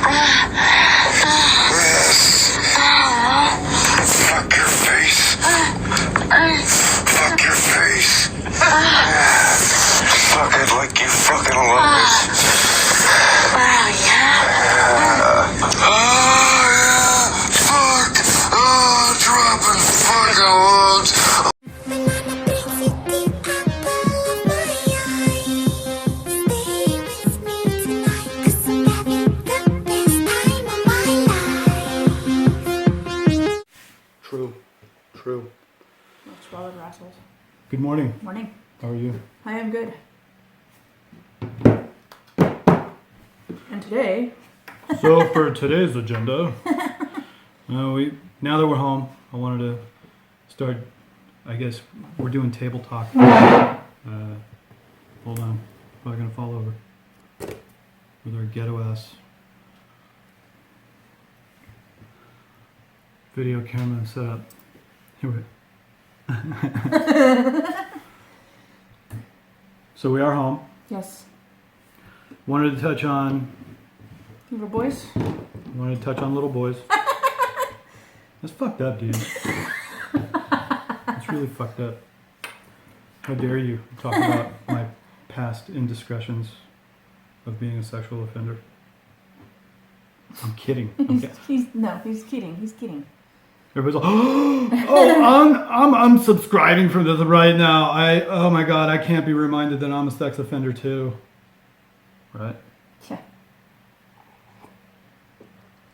Yes. Fuck your face. Fuck your face. Fuck it like you fucking love it. Wow, yeah. Oh, yeah. Fuck. Oh, dropping fucking loads. True. Let's swallow the assholes. Good morning. Morning. How are you? I am good. And today, So for today's agenda, now that we're home, I wanted to start. I guess we're doing table talk. Hold on, I'm gonna fall over with our ghetto ass video camera set up. Here we. So we are home. yes, Wanted to touch on little boys. little boys. That's fucked up, dude. That's really fucked up. How dare you talk about my past indiscretions of being a sexual offender? I'm kidding. He's kidding. He's kidding. Everybody's like, oh, I'm unsubscribing from this right now. Oh my God, I can't be reminded that I'm a sex offender too. Right? Yeah.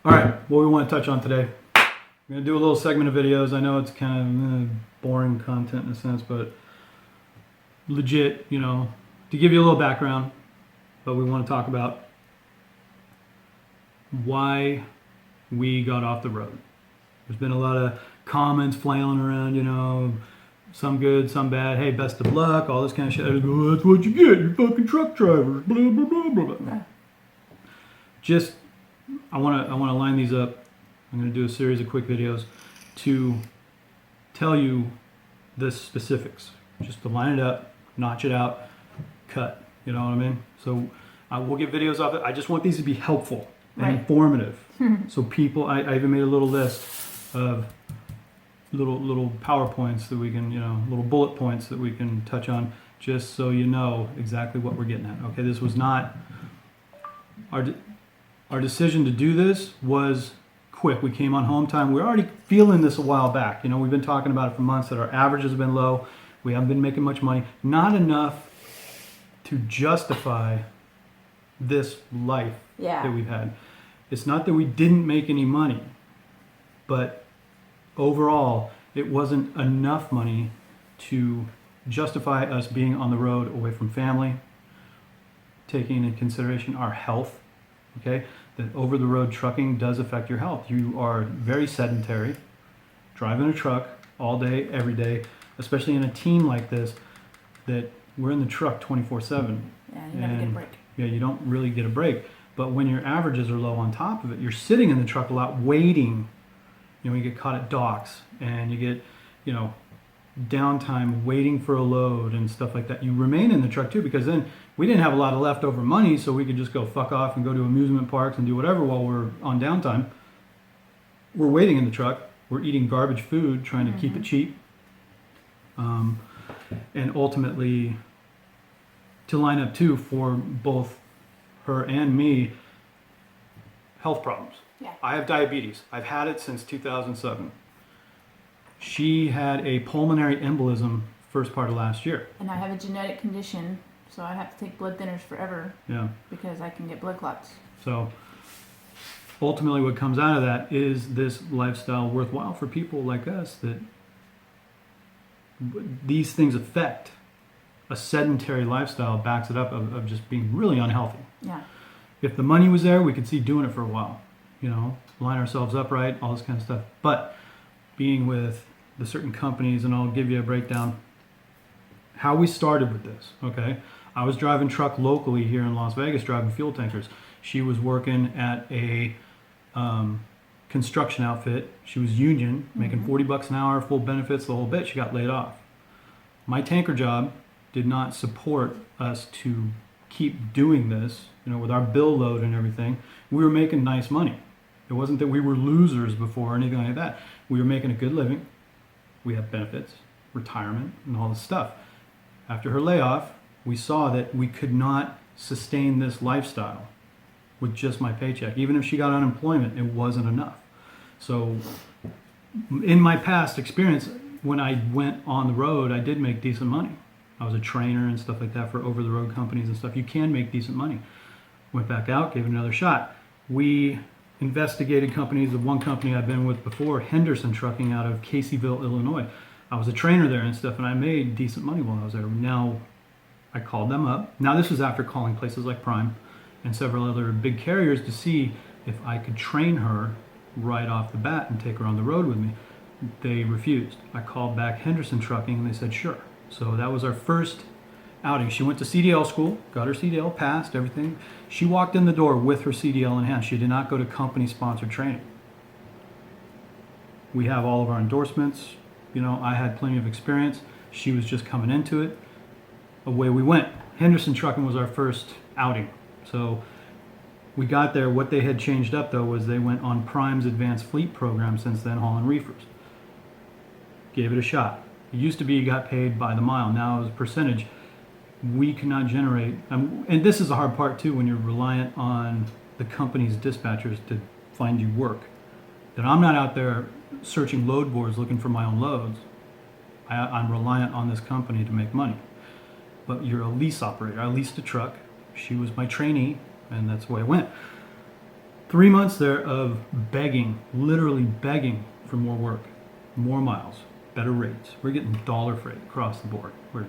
All right, what we want to touch on today. We're going to do a little segment of videos. I know it's kind of boring content in a sense, but legit, to give you a little background, but we want to talk about why we got off the road. There's been a lot of comments flailing around, some good, some bad. Hey, best of luck, all this kind of shit. I go, that's what you get. You're fucking truck drivers. Blah blah blah blah. Yeah. Just, I want to line these up. I'm going to do a series of quick videos to tell you the specifics. Just to line it up, notch it out, cut. You know what I mean? So we'll get videos of it. I just want these to be helpful and Right. informative. So people, I even made a little list of little PowerPoints that we can, little bullet points that we can touch on, just so you know exactly what we're getting at. Okay, this was not our decision to do this was quick. We came on home time. We're already feeling this a while back. We've been talking about it for months that our averages have been low. We haven't been making much money. Not enough to justify this life Yeah. that we've had. It's not that we didn't make any money, but overall, it wasn't enough money to justify us being on the road away from family, taking into consideration our health, okay? That over-the-road trucking does affect your health. You are very sedentary, driving a truck all day, every day, especially in a team like this, that we're in the truck 24/7. Yeah, you never get a break. Yeah, you don't really get a break. But when your averages are low on top of it, you're sitting in the truck a lot waiting. You get caught at docks and you get, downtime waiting for a load and stuff like that. You remain in the truck too, because then we didn't have a lot of leftover money, so we could just go fuck off and go to amusement parks and do whatever while we're on downtime. We're waiting in the truck. We're eating garbage food, trying to keep it cheap. And ultimately, to line up too for both her and me, health problems. Yeah. I have diabetes. I've had it since 2007. She had a pulmonary embolism first part of last year. And I have a genetic condition, so I have to take blood thinners forever Yeah. because I can get blood clots. So ultimately what comes out of that is this lifestyle worthwhile for people like us, that these things affect. A sedentary lifestyle backs it up of just being really unhealthy. Yeah. If the money was there, we could see doing it for a while, line ourselves up right, all this kind of stuff. But being with the certain companies, and I'll give you a breakdown how we started with this, okay? I was driving truck locally here in Las Vegas, driving fuel tankers. She was working at a construction outfit. She was union, making $40 an hour, full benefits, the whole bit. She got laid off. My tanker job did not support us to keep doing this, with our bill load and everything. We were making nice money. It wasn't that we were losers before or anything like that. We were making a good living. We had benefits, retirement, and all this stuff. After her layoff, we saw that we could not sustain this lifestyle with just my paycheck. Even if she got unemployment, it wasn't enough. So in my past experience, when I went on the road, I did make decent money. I was a trainer and stuff like that for over-the-road companies and stuff. You can make decent money. Went back out, gave it another shot. We investigated companies. The one company I've been with before, Henderson Trucking out of Caseyville, Illinois. I was a trainer there and stuff, and I made decent money while I was there. Now, I called them up. Now, this was after calling places like Prime and several other big carriers to see if I could train her right off the bat and take her on the road with me. They refused. I called back Henderson Trucking, and they said, sure. So that was our first outing. She went to CDL school, got her CDL, passed everything. She walked in the door with her CDL in hand. She did not go to company-sponsored training. We have all of our endorsements. You know, I had plenty of experience. She was just coming into it. Away we went. Henderson Trucking was our first outing. So we got there. What they had changed up, though, was they went on Prime's advanced fleet program since then, hauling reefers. Gave it a shot. It used to be you got paid by the mile. Now, as a percentage, we cannot generate. And this is the hard part, too, when you're reliant on the company's dispatchers to find you work. That I'm not out there searching load boards looking for my own loads. I'm reliant on this company to make money. But you're a lease operator. I leased a truck. She was my trainee, and that's the way it went. 3 months there of begging, literally begging for more work, more miles, better rates. We're getting dollar freight across the board. We're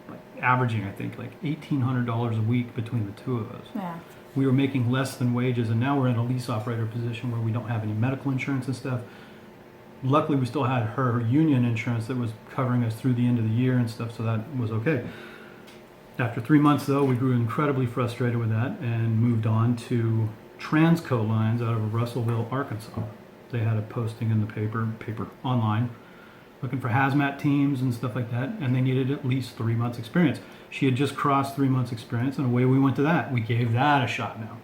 like averaging, I think, like $1,800 a week between the two of us. Yeah. We were making less than wages, and now we're in a lease operator position where we don't have any medical insurance and stuff. Luckily, we still had her union insurance that was covering us through the end of the year and stuff, so that was okay. After 3 months, though, we grew incredibly frustrated with that and moved on to Transco Lines out of Russellville, Arkansas. They had a posting in the paper online, looking for hazmat teams and stuff like that, and they needed at least 3 months experience. She had just crossed 3 months experience, and away we went to that. We gave that a shot now.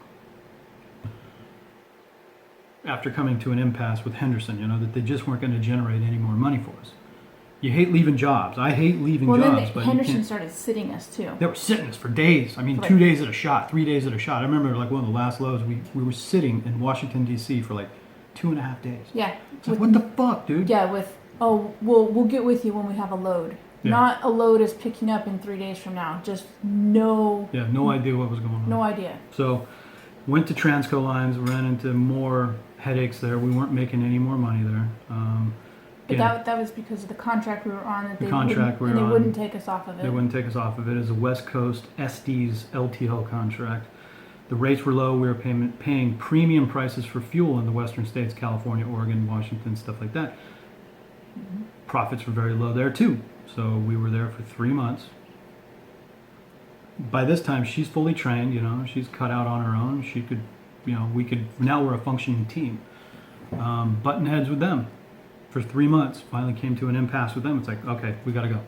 After coming to an impasse with Henderson, you know, that they just weren't going to generate any more money for us. You hate leaving jobs. I hate leaving jobs. Well, then But Henderson started sitting us too. they were sitting us for days. I mean, Like- 2 days at a shot, 3 days at a shot. I remember like one of the last loads, we were sitting in Washington, D.C. for like 2.5 days. Yeah. It's like, what the fuck, dude? Yeah, with, oh, we'll get with you when we have a load. Yeah. Not a load is picking up in 3 days from now. Just no Yeah, no idea what was going on. no idea. So, went to Transco Lines, ran into more headaches there. We weren't making any more money there. But Yeah. that was because of the contract we were on. That The they contract wouldn't, we were and they on. wouldn't take us off of it. They wouldn't take us off of it. As a West Coast Estes LTL contract. The rates were low. We were paying premium prices for fuel in the western states, California, Oregon, Washington, stuff like that. Profits were very low there too. So we were there for 3 months. By this time, she's fully trained. You know, she's cut out on her own. She could, you know, we could. Now we're a functioning team. Button heads with them for 3 months. Finally came to an impasse with them. It's like, okay, we got to go.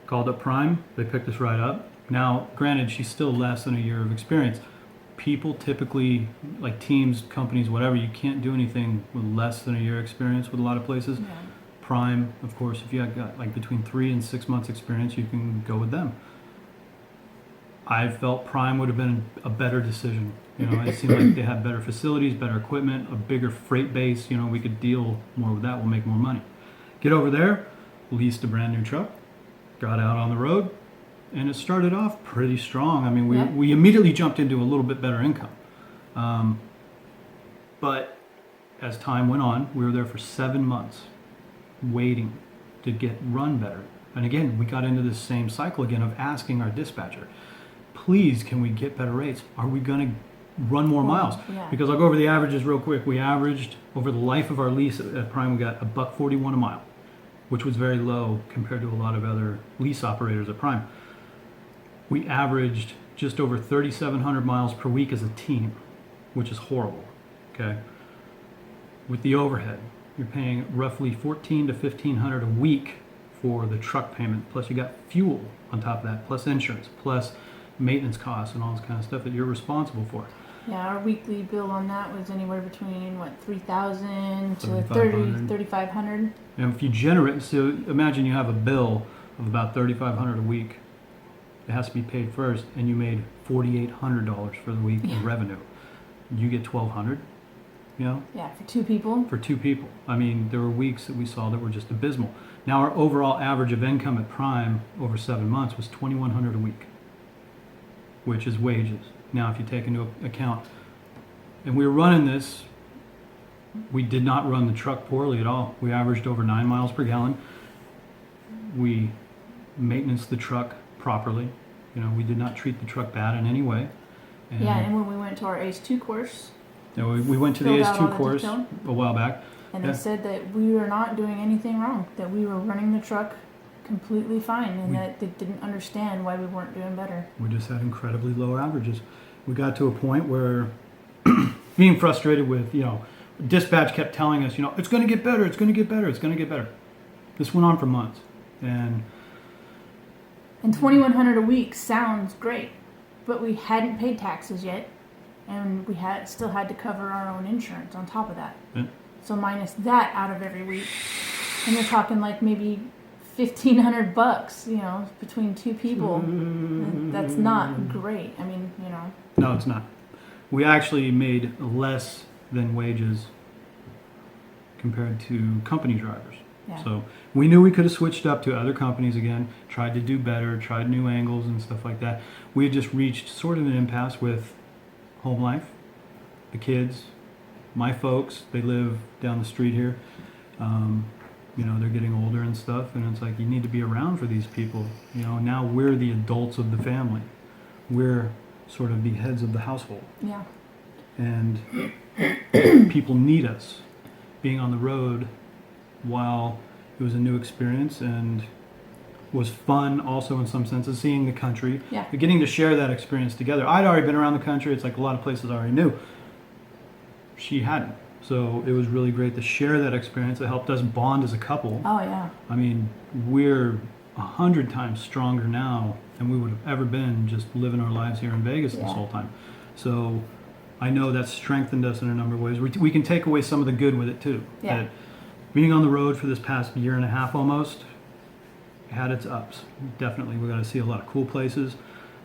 Called up Prime. They picked us right up. Now, granted, she's still less than a year of experience. People typically, like teams, companies, whatever, you can't do anything with less than a year experience with a lot of places. Yeah. Prime, of course, if you got like between 3 and 6 months experience, you can go with them. I felt Prime would have been a better decision. You know, it seemed like they had better facilities, better equipment, a bigger freight base. You know, we could deal more with that. We'll make more money. Get over there, leased a brand new truck, got out on the road, and it started off pretty strong. I mean, Yeah. we immediately jumped into a little bit better income. But as time went on, we were there for 7 months waiting to get run better. And again, we got into this same cycle again of asking our dispatcher, please, can we get better rates? Are we going to run more miles? Yeah. Because I'll go over the averages real quick. We averaged, over the life of our lease at Prime, we got $1.41 a mile, which was very low compared to a lot of other lease operators at Prime. We averaged just over 3,700 miles per week as a team, which is horrible, okay? With the overhead, you're paying roughly $1,400 to $1,500 a week for the truck payment, plus you got fuel on top of that, plus insurance, plus maintenance costs and all this kind of stuff that you're responsible for. Yeah, our weekly bill on that was anywhere between, what, 3,000 to 3,500. 3,500. And if you generate, so imagine you have a bill of about $3,500 a week. It has to be paid first, and you made $4,800 for the week Yeah. in revenue. You get $1,200, you know, Yeah, for 2 people. for 2 people. I mean, there were weeks that we saw that were just abysmal. Now, our overall average of income at Prime over 7 months was $2,100 a week, which is wages. Now, if you take into account, and we were running this, we did not run the truck poorly at all. We averaged over 9 miles per gallon. We maintenanced the truck properly. You know, we did not treat the truck bad in any way. Yeah, and when we went to our ACE2 course, you know, we went to the filled out all ACE2 the course detail. a while back. and Yeah. they said that we were not doing anything wrong, that we were running the truck completely fine, and that they didn't understand why we weren't doing better. We just had incredibly low averages. We got to a point where being frustrated with, you know, dispatch kept telling us, you know, it's going to get better, it's going to get better, it's going to get better. This went on for months. And $2,100 a week sounds great, but we hadn't paid taxes yet, and we still had to cover our own insurance on top of that. Yeah. So minus that out of every week, and you're talking like maybe $1,500, you know, between 2 people. That's not great. I mean, you know. no, it's not. We actually made less than wages compared to company drivers. Yeah. So we knew we could have switched up to other companies again, tried to do better, tried new angles and stuff like that. We had just reached sort of an impasse with home life, the kids, my folks. They live down the street here. You know, they're getting older and stuff, and it's like you need to be around for these people. You know, now we're the adults of the family. We're sort of the heads of the household. Yeah. And people need us. Being on the road, while it was a new experience and was fun also in some senses, seeing the country, Yeah. getting to share that experience together. I'd already been around the country. It's like a lot of places I already knew. She hadn't. So it was really great to share that experience. It helped us bond as a couple. Oh yeah. I mean, we're 100 times stronger now than we would have ever been just living our lives here in Vegas this Yeah. whole time. So I know that's strengthened us in a number of ways. We can take away some of the good with it too. Yeah. That being on the road for this past year and a half almost had its ups. Definitely, we got to see a lot of cool places.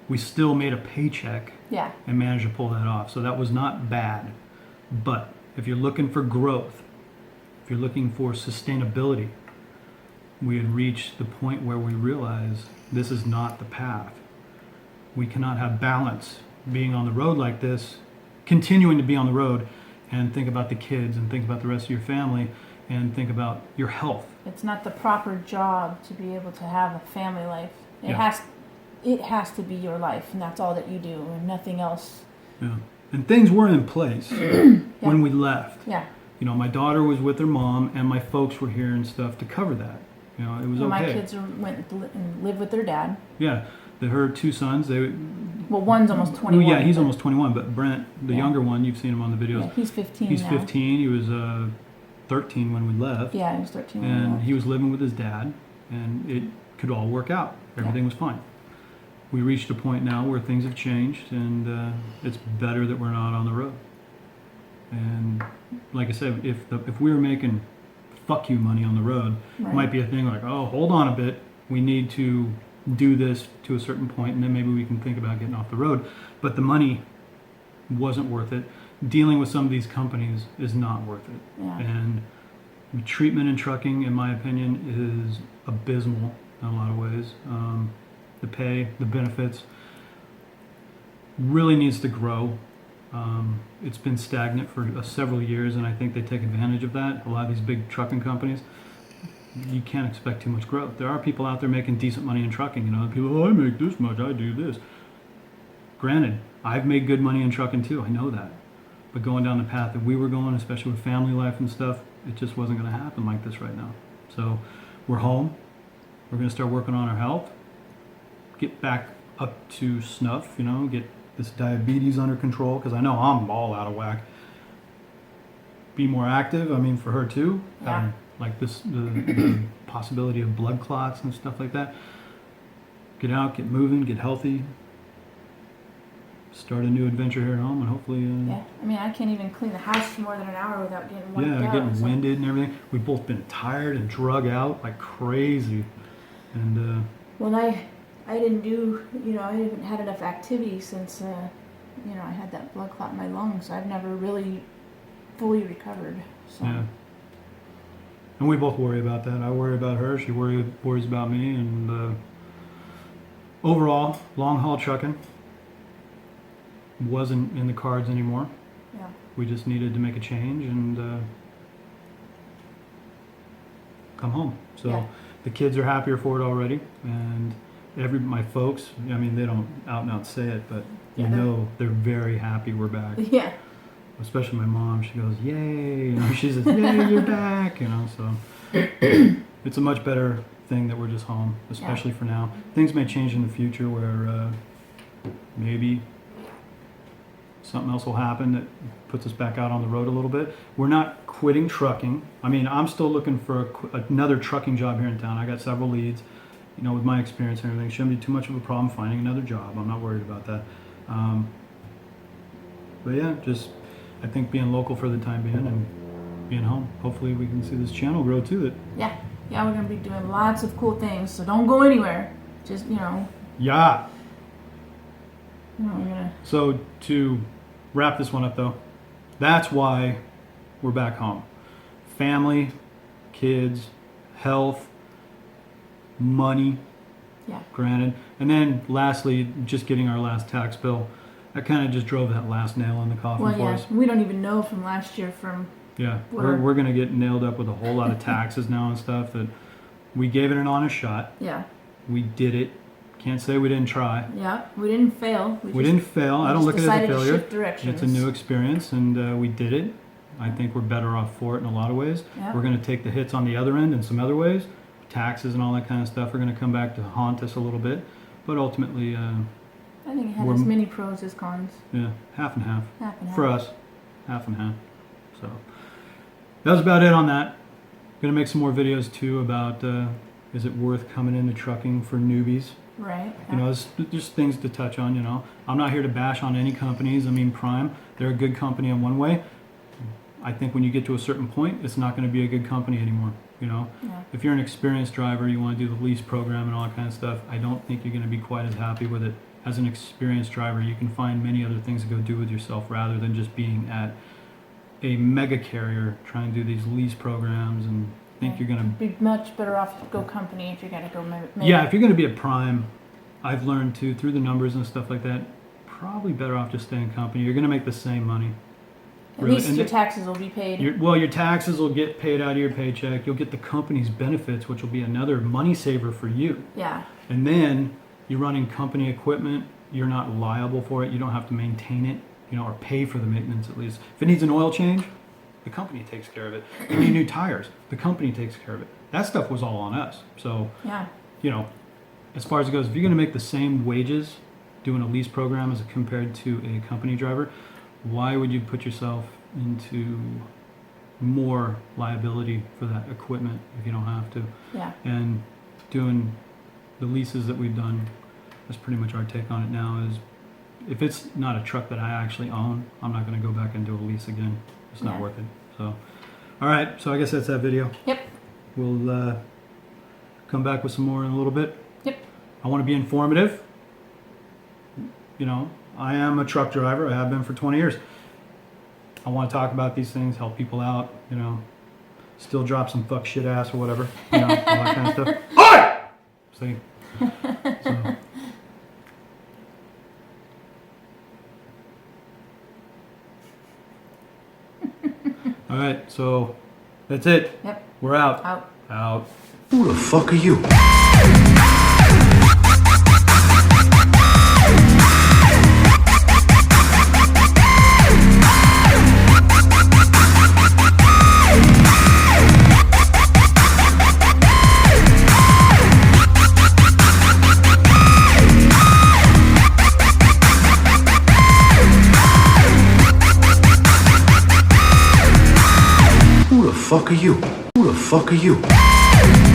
We still made a paycheck Yeah. and managed to pull that off. So that was not bad. But if you're looking for growth, if you're looking for sustainability, we had reached the point where we realized this is not the path. We cannot have balance being on the road like this, continuing to be on the road and think about the kids and think about the rest of your family and think about your health. It's not the proper job to be able to have a family life. It Yeah. has to be your life, and that's all that you do, and nothing else. Yeah. And things were in place when we left. Yeah. You know, my daughter was with her mom and my folks were here and stuff to cover that. You know, it was Well, okay. my kids went and lived with their dad. Yeah. Her 2 sons, they Well, one's almost 21. yeah, he's but- almost 21, but Brent, the Yeah. younger one, you've seen him on the videos. Yeah, he's 15 He's now. 15. He was 13 when we left. Yeah, he was 13 when we And left. he was living with his dad, and it could all work out. Everything was fine. We reached a point now where things have changed, and it's better that we're not on the road. And like I said, if we were making fuck you money on the road, it Right. might be a thing like, oh, hold on a bit, we need to do this to a certain point, and then maybe we can think about getting off the road. But the money wasn't worth it. Dealing with some of these companies is not worth it. Yeah. And treatment in trucking, in my opinion, is abysmal in a lot of ways. The pay, the benefits, really needs to grow. It's been stagnant for several years, and I think they take advantage of that. A lot of these big trucking companies, you can't expect too much growth. There are people out there making decent money in trucking. You know, people, oh, I make this much, I do this. Granted, I've made good money in trucking too. I know that. But going down the path that we were going, especially with family life and stuff, it just wasn't going to happen like this right now. So we're home. We're going to start working on our health. Get back up to snuff, you know, get this diabetes under control, because I know I'm all out of whack. Be more active, I mean, for her too. Yeah. Like this, the possibility of blood clots and stuff like that. Get out, get moving, get healthy. start a new adventure here at home, and hopefully, Yeah, I mean, I can't even clean the house for more than an hour without getting wiped out. getting so- winded and everything. We've both been tired and drug out like crazy, and Well, I didn't do, I haven't had enough activity since, I had that blood clot in my lungs. So I've never really fully recovered. So. yeah. And we both worry about that. I worry about her. She worries about me, and overall, long haul trucking wasn't in the cards anymore. Yeah. We just needed to make a change and come home. So Yeah. the kids are happier for it already, and my folks, I mean, they don't out and out say it, but Yeah, they're- they're very happy we're back. Yeah. Especially my mom. She goes, "Yay!" She says, "Yay, you're back!" So it's a much better thing that we're just home, especially for now. Things may change in the future where maybe something else will happen that puts us back out on the road a little bit. We're not quitting trucking. I mean, I'm still looking for another trucking job here in town. I got several leads. With my experience and everything, shouldn't be too much of a problem finding another job. I'm not worried about that. But yeah, just I think being local for the time being and being home. Hopefully we can see this channel grow too. Yeah. Yeah, we're going to be doing lots of cool things. So don't go anywhere. Just, Yeah. we're going to... So to wrap this one up though, that's why we're back home. Family, kids, health, money, Yeah. granted. And then lastly, just getting our last tax bill. That kind of just drove that last nail in the coffin Well, for yeah. us. We don't even know from last year from... Yeah, What are- we're going to get nailed up with a whole lot of taxes now and stuff. That we gave it an honest shot. Yeah. We did it. Can't say we didn't try. Yeah. We didn't fail. We didn't fail. I don't look at it as a decided to failure. shift directions. It's a new experience, and we did it. I think we're better off for it in a lot of ways. Yeah. We're going to take the hits on the other end in some other ways. Taxes and all that kind of stuff are going to come back to haunt us a little bit. But ultimately, I think it had we're- as many pros as cons. yeah, half and half. Half and half. For us, half and half. So that was about it on that. Gonna make some more videos too about is it worth coming into trucking for newbies? Right. It's just things to touch on. I'm not here to bash on any companies. I mean, Prime, they're a good company in one way. I think when you get to a certain point, it's not going to be a good company anymore. Yeah. If you're an experienced driver, you want to do the lease program and all that kind of stuff, I don't think you're going to be quite as happy with it. As an experienced driver, you can find many other things to go do with yourself rather than just being at a mega carrier trying to do these lease programs and think you're going to... Be much better off to go company if you're going to go maybe. Yeah, if you're going to be a Prime, I've learned too, through the numbers and stuff like that, probably better off just staying company. You're going to make the same money. At really. least And your taxes will be paid. Your taxes will get paid out of your paycheck. You'll get the company's benefits, which will be another money saver for you. Yeah. And then you're running company equipment. You're not liable for it. You don't have to maintain it, or pay for the maintenance at least. If it needs an oil change, the company takes care of it. If you need new tires, the company takes care of it. That stuff was all on us. So, Yeah. as far as it goes, if you're going to make the same wages doing a lease program as compared to a company driver, why would you put yourself into more liability for that equipment if you don't have to? Yeah. And doing the leases that we've done, that's pretty much our take on it now, is if it's not a truck that I actually own, I'm not going to go back and do a lease again. It's not Yeah. worth it. So, all right, so I guess that's that video. Yep. We'll come back with some more in a little bit. Yep. I want to be informative. I am a truck driver. I have been for 20 years. I want to talk about these things, help people out, still drop some fuck shit ass or whatever, all that kind of stuff. Oi! See? So. All right, so that's it. Yep. We're out. Out. Out. Who the fuck are you? Who the fuck are you? Who the fuck are you?